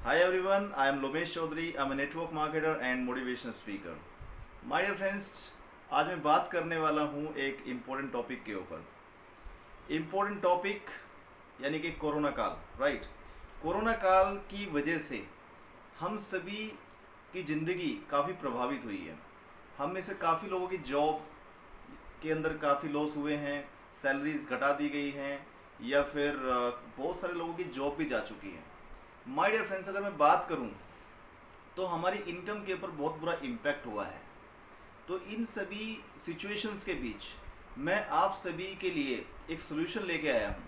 Hi everyone, I am Lomesh Chaudhary. I'm a network marketer and motivational speaker. My dear friends, आज मैं बात करने वाला हूँ एक इम्पोर्टेंट टॉपिक के ऊपर। इम्पोर्टेंट टॉपिक यानी कि कोरोना काल, राइट। कोरोना काल की वजह से हम सभी की ज़िंदगी काफ़ी प्रभावित हुई है। हम में से काफ़ी लोगों की जॉब के अंदर काफ़ी लॉस हुए हैं, सैलरीज घटा दी गई हैं, या फिर बहुत सारे लोगों की जॉब भी जा चुकी है। माय डियर फ्रेंड्स, अगर मैं बात करूं तो हमारी इनकम के ऊपर बहुत बुरा इम्पैक्ट हुआ है। तो इन सभी सिचुएशंस के बीच मैं आप सभी के लिए एक सोल्यूशन लेके आया हूं।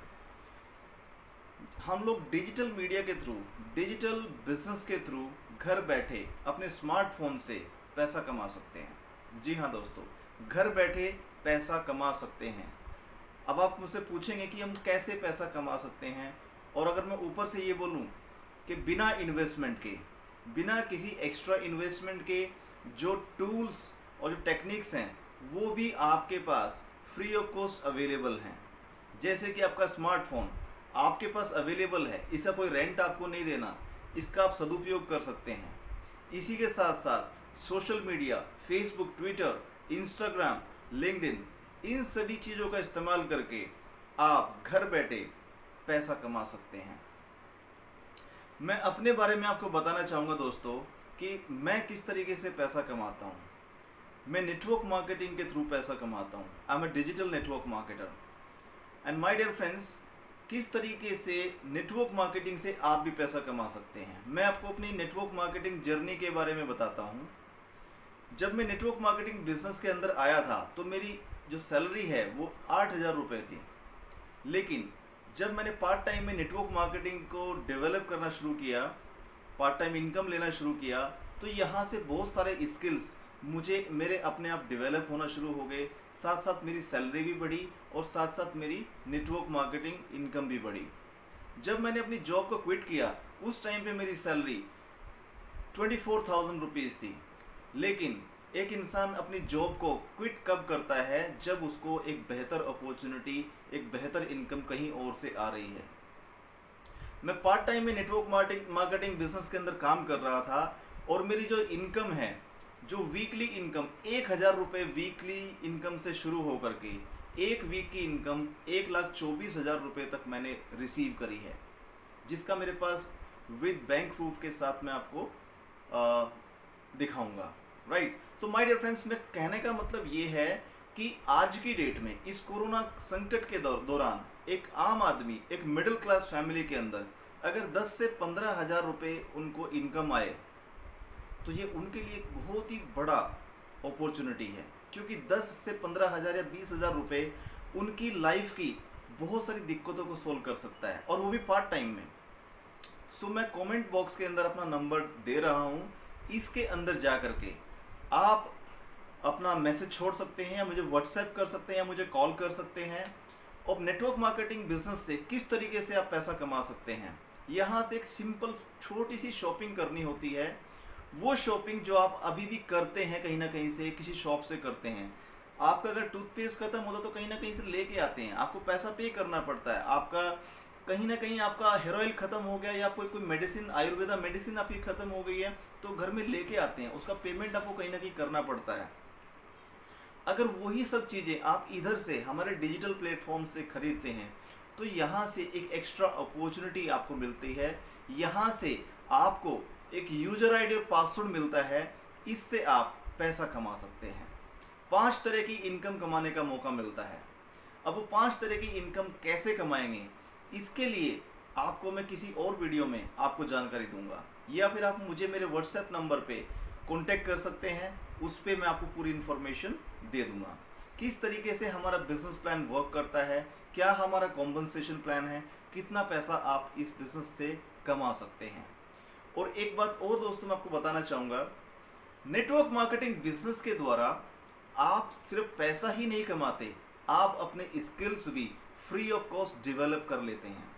हम लोग डिजिटल मीडिया के थ्रू, डिजिटल बिजनेस के थ्रू घर बैठे अपने स्मार्टफोन से पैसा कमा सकते हैं। जी हाँ दोस्तों, घर बैठे पैसा कमा सकते हैं। अब आप मुझसे पूछेंगे कि हम कैसे पैसा कमा सकते हैं, और अगर मैं ऊपर से ये बोलूँ कि बिना इन्वेस्टमेंट के, बिना किसी एक्स्ट्रा इन्वेस्टमेंट के जो टूल्स और जो टेक्निक्स हैं वो भी आपके पास फ्री ऑफ कॉस्ट अवेलेबल हैं। जैसे कि आपका स्मार्टफोन आपके पास अवेलेबल है, इसका कोई रेंट आपको नहीं देना, इसका आप सदुपयोग कर सकते हैं। इसी के साथ साथ social media, Facebook, Twitter, Instagram, LinkedIn, इन सभी चीज़ों का इस्तेमाल करके आप घर बैठे पैसा कमा सकते हैं। मैं अपने बारे में आपको बताना चाहूँगा दोस्तों कि मैं किस तरीके से पैसा कमाता हूँ। मैं नेटवर्क मार्केटिंग के थ्रू पैसा कमाता हूँ। I am a digital network marketer. And my dear friends, किस तरीके से नेटवर्क मार्केटिंग से आप भी पैसा कमा सकते हैं, मैं आपको अपनी नेटवर्क मार्केटिंग जर्नी के बारे में बताता हूँ। जब मैं नेटवर्क मार्केटिंग बिजनेस के अंदर आया था तो मेरी जो सैलरी है वो 8,000 रुपये थी। लेकिन जब मैंने पार्ट टाइम में नेटवर्क मार्केटिंग को डेवलप करना शुरू किया, पार्ट टाइम इनकम लेना शुरू किया, तो यहाँ से बहुत सारे स्किल्स मुझे मेरे अपने आप डेवलप होना शुरू हो गए। साथ साथ मेरी सैलरी भी बढ़ी और साथ साथ मेरी नेटवर्क मार्केटिंग इनकम भी बढ़ी। जब मैंने अपनी जॉब को क्विट किया उस टाइम पे मेरी सैलरी 24,000 रुपीज़ थी। लेकिन एक इंसान अपनी जॉब को क्विट कब करता है, जब उसको एक बेहतर अपॉर्चुनिटी, एक बेहतर इनकम कहीं और से आ रही है। मैं पार्ट टाइम में नेटवर्क मार्केटिंग बिजनेस के अंदर काम कर रहा था और मेरी जो इनकम है, जो वीकली इनकम 1,000 रुपये वीकली इनकम से शुरू होकर के एक वीक की इनकम 1,24,000 रुपये तक मैंने रिसीव करी है, जिसका मेरे पास विद बैंक प्रूफ के साथ मैं आपको दिखाऊंगा, राइट। तो माय डियर फ्रेंड्स, मैं कहने का मतलब ये है कि आज की डेट में इस कोरोना संकट के दौरान एक आम आदमी, एक मिडिल क्लास फैमिली के अंदर अगर 10 से 15,000 रुपये उनको इनकम आए तो ये उनके लिए एक बहुत ही बड़ा अपॉर्चुनिटी है, क्योंकि 10 से 15,000 या 20,000 रुपये उनकी लाइफ की बहुत सारी दिक्कतों को सोल्व कर सकता है, और वो भी पार्ट टाइम में। सो मैं कमेंट बॉक्स के अंदर अपना नंबर दे रहा हूँ, इसके अंदर जा करके आप अपना मैसेज छोड़ सकते हैं, या मुझे व्हाट्सएप कर सकते हैं, या मुझे कॉल कर सकते हैं। और नेटवर्क मार्केटिंग बिजनेस से किस तरीके से आप पैसा कमा सकते हैं, यहाँ से एक सिंपल छोटी सी शॉपिंग करनी होती है। वो शॉपिंग जो आप अभी भी करते हैं, कहीं ना कहीं से किसी शॉप से करते हैं। आपका अगर टूथपेस्ट खत्म होता तो कहीं ना कहीं से लेके आते हैं, आपको पैसा पे करना पड़ता है। आपका कहीं ना कहीं आपका हेयर ऑयल ख़त्म हो गया, या कोई मेडिसिन, आयुर्वेदा मेडिसिन आपकी ख़त्म हो गई है, तो घर में लेके आते हैं, उसका पेमेंट आपको कहीं ना कहीं करना पड़ता है। अगर वही सब चीज़ें आप इधर से हमारे डिजिटल प्लेटफॉर्म से खरीदते हैं तो यहाँ से एक एक्स्ट्रा अपॉर्चुनिटी आपको मिलती है। यहाँ से आपको एक यूजर आईडी और पासवर्ड मिलता है, इससे आप पैसा कमा सकते हैं। 5 तरह की इनकम कमाने का मौका मिलता है। अब वो 5 तरह की इनकम कैसे कमाएंगे, इसके लिए आपको मैं किसी और वीडियो में आपको जानकारी दूंगा, या फिर आप मुझे मेरे व्हाट्सएप नंबर पे कांटेक्ट कर सकते हैं, उस पर मैं आपको पूरी इन्फॉर्मेशन दे दूंगा। किस तरीके से हमारा बिजनेस प्लान वर्क करता है, क्या हमारा कॉम्पनसेशन प्लान है, कितना पैसा आप इस बिजनेस से कमा सकते हैं। और एक बात और दोस्तों मैं आपको बताना चाहूँगा, नेटवर्क मार्केटिंग बिजनेस के द्वारा आप सिर्फ पैसा ही नहीं कमाते, आप अपने स्किल्स भी फ्री ऑफ कॉस्ट डेवलप कर लेते हैं।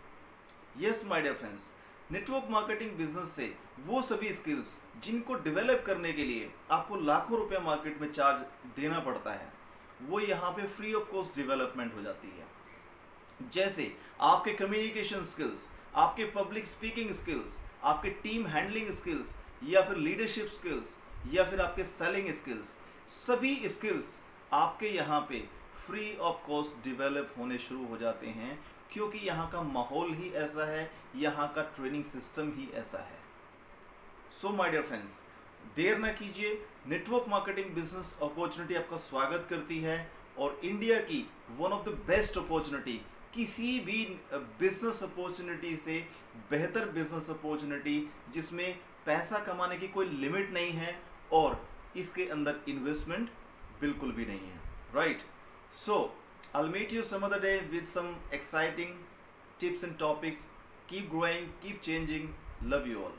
Yes my dear friends, network marketing business से वो सभी स्किल्स जिनको डेवलप करने के लिए आपको लाखों रुपया मार्केट में चार्ज देना पड़ता है, वो यहाँ पे फ्री ऑफ कॉस्ट डेवलपमेंट हो जाती है। जैसे आपके कम्युनिकेशन स्किल्स, आपके पब्लिक स्पीकिंग स्किल्स, आपके टीम हैंडलिंग स्किल्स या फिर लीडरशिप स्किल्स या फिर आपके सेलिंग स्किल्स, सभी स्किल्स आपके यहाँ पे फ्री ऑफ कॉस्ट डेवलप होने शुरू हो जाते हैं, क्योंकि यहाँ का माहौल ही ऐसा है, यहाँ का ट्रेनिंग सिस्टम ही ऐसा है। सो माय डियर फ्रेंड्स, देर ना कीजिए, नेटवर्क मार्केटिंग बिजनेस अपॉर्चुनिटी आपका स्वागत करती है और इंडिया की one of the best opportunity, किसी भी बिजनेस अपॉर्चुनिटी से बेहतर बिजनेस अपॉर्चुनिटी जिसमें पैसा कमाने की कोई लिमिट नहीं है और इसके अंदर इन्वेस्टमेंट बिल्कुल भी नहीं है, right? So I'll meet you some other day with some exciting tips and topic. Keep growing, keep changing. Love you all.